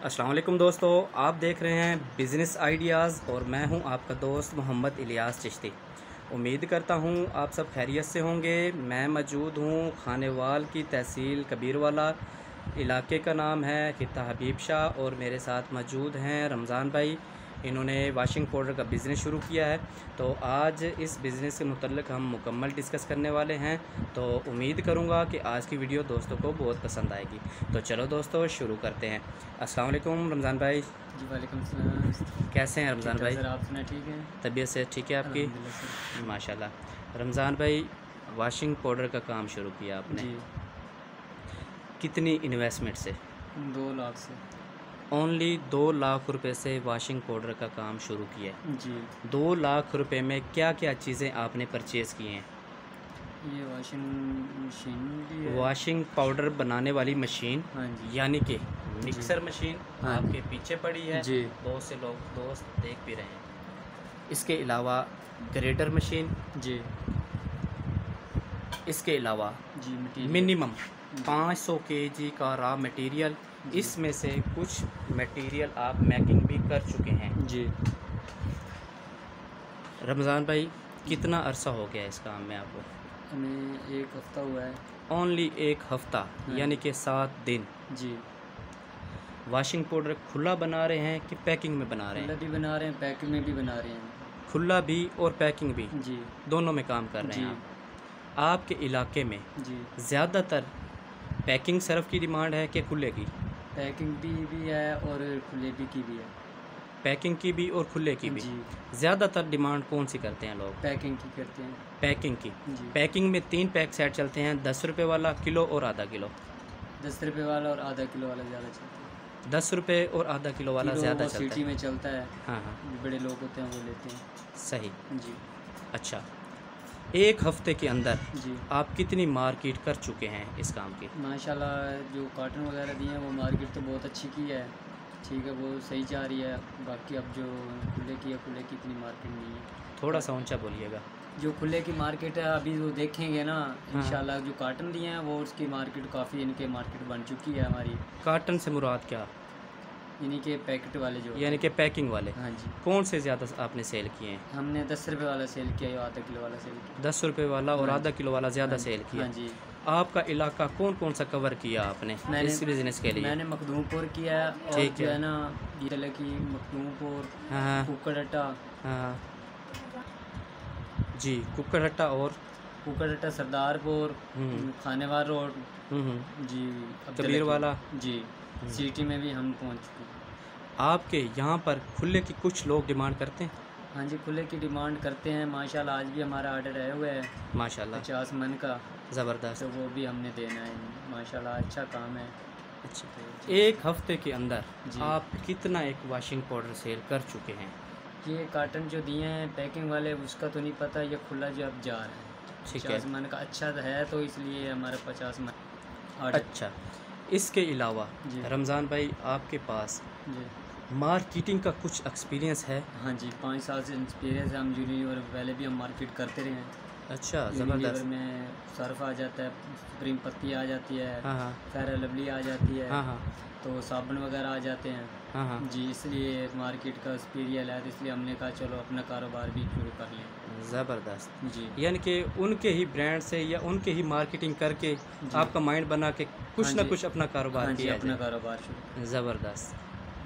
अस्सलाम वालेकुम दोस्तों, आप देख रहे हैं बिज़नेस आइडियाज़ और मैं हूं आपका दोस्त मोहम्मद इलियास चिश्ती। उम्मीद करता हूं आप सब खैरियत से होंगे। मैं मौजूद हूं खानेवाल की तहसील कबीरवाला, इलाके का नाम है खिता हबीब शाह और मेरे साथ मौजूद हैं रमज़ान भाई। इन्होंने वाशिंग पाउडर का बिज़नेस शुरू किया है, तो आज इस बिज़नेस के मुतल्लिक़ हम मुकम्मल डिस्कस करने वाले हैं। तो उम्मीद करूँगा कि आज की वीडियो दोस्तों को बहुत पसंद आएगी। तो चलो दोस्तों शुरू करते हैं। अस्सलाम वालेकुम रमज़ान भाई। जी वालेकुम सलाम। कैसे हैं रमज़ान भाई? सर आप सुना ठीक है? तबीयत से ठीक है आपकी? अल्हम्दुलिल्लाह सर। माशाल्लाह। रमज़ान भाई, वाशिंग पाउडर का काम शुरू किया आपने, जी कितनी इन्वेस्टमेंट से? 2 लाख से। ओनली 2 लाख रुपए से वाशिंग पाउडर का काम शुरू किया है। जी 2 लाख रुपए में क्या क्या चीज़ें आपने परचेज़ की हैं? ये वॉशिंग मशीन भी है। वाशिंग पाउडर बनाने वाली मशीन, हाँ जी। यानी कि मिक्सर मशीन हाँ आपके पीछे पड़ी है, जी बहुत से लोग दोस्त देख भी रहे हैं। इसके अलावा ग्रेडर मशीन, जी इसके अलावा जी मटीरियल। मिनिमम 500 केजी का रॉ मटेरियल, जी। इसमें से कुछ मटेरियल आप मैकिंग भी कर चुके हैं। जी रमज़ान भाई, कितना अरसा हो गया इस काम में आपको? हमें 1 हफ़्ता हुआ है। ओनली 1 हफ़्ता, हाँ। यानी कि 7 दिन। जी वाशिंग पाउडर खुला बना रहे हैं कि पैकिंग में बना रहे खुला हैं? भी बना रहे हैं, पैकिंग में भी बना रहे हैं। खुला भी और पैकिंग भी, जी दोनों में काम कर रहे जी हैं आप। आपके इलाके में जी ज़्यादातर पैकिंग सरफ की डिमांड है कि खुले की? पैकिंग भी है और खुले की भी है। पैकिंग की भी और खुले की भी। जी ज़्यादातर डिमांड कौन सी करते हैं लोग? पैकिंग की करते हैं। पैकिंग की। जी पैकिंग में 3 पैक सेट चलते हैं, 10 रुपये वाला, किलो और आधा किलो। 10 रुपये वाला और आधा किलो वाला ज़्यादा चलता है। 10 रुपये और आधा किलो वाला किलो ज़्यादा वो चलता सिटी है। में चलता है। हाँ हाँ, बड़े लोग होते हैं वो लेते हैं। सही। जी अच्छा, 1 हफ़्ते के अंदर जी आप कितनी मार्केट कर चुके हैं इस काम की? माशाल्लाह, जो कॉटन वगैरह दिए हैं वो मार्केट तो बहुत अच्छी की है। ठीक है, वो सही जा रही है। बाकी अब जो खुले की है, खुले की इतनी मार्केट नहीं है। थोड़ा सा ऊंचा बोलिएगा। जो खुले की मार्केट है अभी वो देखेंगे ना हाँ। इंशाल्लाह, जो कॉटन दिए हैं वो उसकी मार्केट काफ़ी, इनके मार्केट बन चुकी है हमारी। काटन से मुराद क्या? यानी कि पैकेट वाले जो यानी कि पैकिंग वाले। हाँ जी, कौन से ज़्यादा आपने सेल किए हैं? हमने 10 रुपये वाला सेल किया या आधा किलो वाला सेल किया। 10 रुपये वाला और हाँ आधा किलो वाला ज़्यादा हाँ सेल किया। हाँ जी। आपका इलाका कौन कौन सा कवर किया आपने इस बिज़नेस के लिए? मैंने मखदूमपुर किया है और ठीक जो है। है ना ये की मखदूमपुर, हाँ हाँ कुकड़ट्टा, हाँ जी, कुकड़हट्टा और कुकड़ट्टा सरदारपुर, खानेवाल रोड। जी कबीरवाला। जी सिटी में भी हम पहुंच चुके हैं। आपके यहाँ पर खुले की कुछ लोग डिमांड करते हैं? हाँ जी, खुले की डिमांड करते हैं माशाल्लाह। आज भी हमारा ऑर्डर आया हुआ है माशाल्लाह, 50 मन का, ज़बरदस्त। तो वो भी हमने देना है माशाल्लाह। अच्छा काम है। अच्छा, तो 1 हफ़्ते के अंदर जी। आप कितना एक वाशिंग पाउडर सेल कर चुके हैं? ये काटन जो दिए हैं पैकिंग वाले उसका तो नहीं पता, ये खुला जो अब जा रहा है ठीक 50 है। मन का अच्छा है, तो इसलिए हमारा 50 मन ऑर्डर। अच्छा, इसके अलावा जी रमज़ान भाई, आपके पास जी मार्केटिंग का कुछ एक्सपीरियंस है? हाँ जी, 5 साल से एक्सपीरियंस है। हम यूनिलीवर पहले भी हम मार्केट करते रहे हैं। अच्छा, यूनिलीवर ज़बरदस्त। में सर्फ आ जाता है, सुप्रीम पत्ती आ जाती है, हाँ हाँ फेयर लवली आ जाती है, हाँ हाँ तो साबुन वगैरह आ जाते हैं। हाँ हाँ, जी, इसलिए मार्केट का एक्सपीरियंस है, तो इसलिए हमने कहा चलो अपना कारोबार भी शुरू कर लें। ज़बरदस्त। जी यानी कि उनके ही ब्रांड से या उनके ही मार्केटिंग करके आपका माइंड बना के कुछ हाँ ना जी। कुछ अपना कारोबार हाँ जी, किया अपना जाए। कारोबार शुरू। ज़बरदस्त।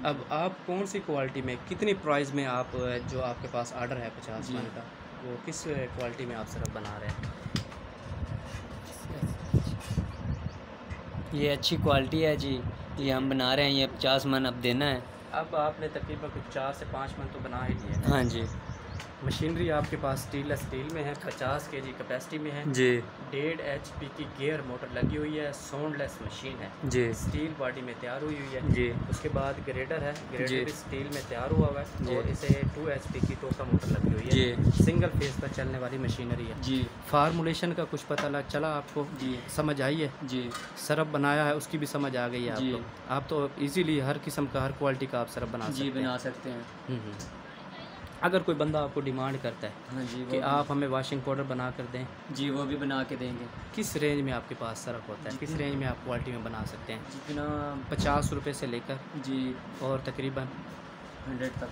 अब आप कौन सी क्वालिटी में, कितनी प्राइस में आप, जो आपके पास ऑर्डर है 50 जी। मन का, वो किस क्वालिटी में आप सिर्फ बना रहे हैं? ये अच्छी क्वालिटी है जी, ये हम बना रहे हैं। ये 50 मन अब देना है। अब आपने तकरीबन कुछ 4 से 5 मन तो बना ही लिए हैं। हाँ जी मशीनरी आपके पास स्टेनलेस स्टील में है, 50 केजी कैपेसिटी में है, जी 1.5 HP की गियर मोटर लगी हुई है, साउंडलेस मशीन है, जी स्टील बॉडी में तैयार हुई हुई है। जी उसके बाद ग्रेडर है, जी। ग्रेडर भी स्टील में तैयार हुआ हुआ जी। है और इसे 2 HP की टोका मोटर लगी हुई है। जी सिंगल फेस पर चलने वाली मशीनरी है। जी फार्मूलेशन का कुछ पता लग चला आपको? जी समझ आई है? जी सरफ बनाया है उसकी भी समझ आ गई है जी। आपको? आप तो इजीली हर किस्म का, हर क्वालिटी का आप सरफ बना जी सकते हैं। बना सकते हैं। हम्म। अगर कोई बंदा आपको डिमांड करता है हाँ जी कि वो आप हमें वॉशिंग पाउडर बना कर दें, जी वो भी बना के देंगे। किस रेंज में आपके पास सर्फ होता है, किस रेंज में आप क्वालिटी में बना सकते हैं? जितना 50 रुपये से लेकर जी और तकरीबन 100 तक।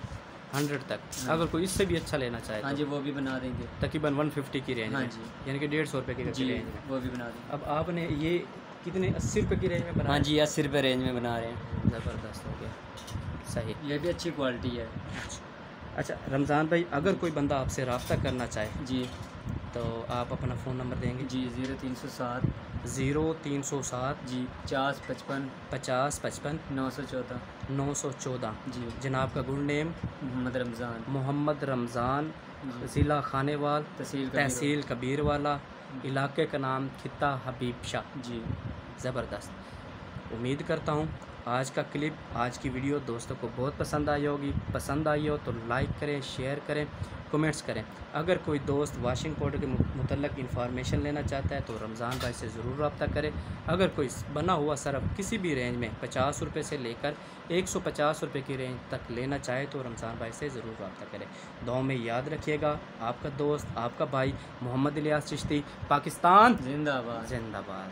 100 तक। हाँ। अगर कोई इससे भी अच्छा लेना चाहे हाँ तो जी वो भी बना देंगे। तकरीबन 150 की रेंज हाँ में, जी। यानी कि 150 रुपये की जी रेंज में। वो भी बना देंगे। अब आपने ये कितने 80 रुपये की रेंज में बनाया? हाँ जी 80 रुपये रेंज में बना रहे हैं। ज़बरदस्त हो गया, सही। ये भी अच्छी क्वालिटी है। अच्छा रमज़ान भाई, अगर कोई बंदा आपसे रब्ता करना चाहे जी तो आप अपना फ़ोन नंबर देंगे? जी 0307 0307 जी 50 55 50 55 914 914। जी जनाब का गुड नेम? मोहम्मद रमज़ान मोहम्मद रमज़ान, जी ज़िला खानेवाल, तहसील कबीर वाला, इलाके का नाम खित्ता हबीब शाह। जी। ज़बरदस्त। उम्मीद करता हूँ आज का क्लिप, आज की वीडियो दोस्तों को बहुत पसंद आई होगी। पसंद आई हो तो लाइक करें, शेयर करें, कमेंट्स करें। अगर कोई दोस्त वॉशिंग पाउडर के मुतल्लक इंफॉर्मेशन लेना चाहता है तो रमज़ान भाई से ज़रूर रब्ता करें। अगर कोई बना हुआ सर्फ किसी भी रेंज में 50 रुपये से लेकर 150 रुपये की रेंज तक लेना चाहे तो रमज़ान भाई से ज़रूर रब्ता करें। दुआ में याद रखिएगा, आपका दोस्त, आपका भाई मोहम्मद इलियास चिश्ती, पाकिस्तान जिंदाबाद। जिंदाबाद।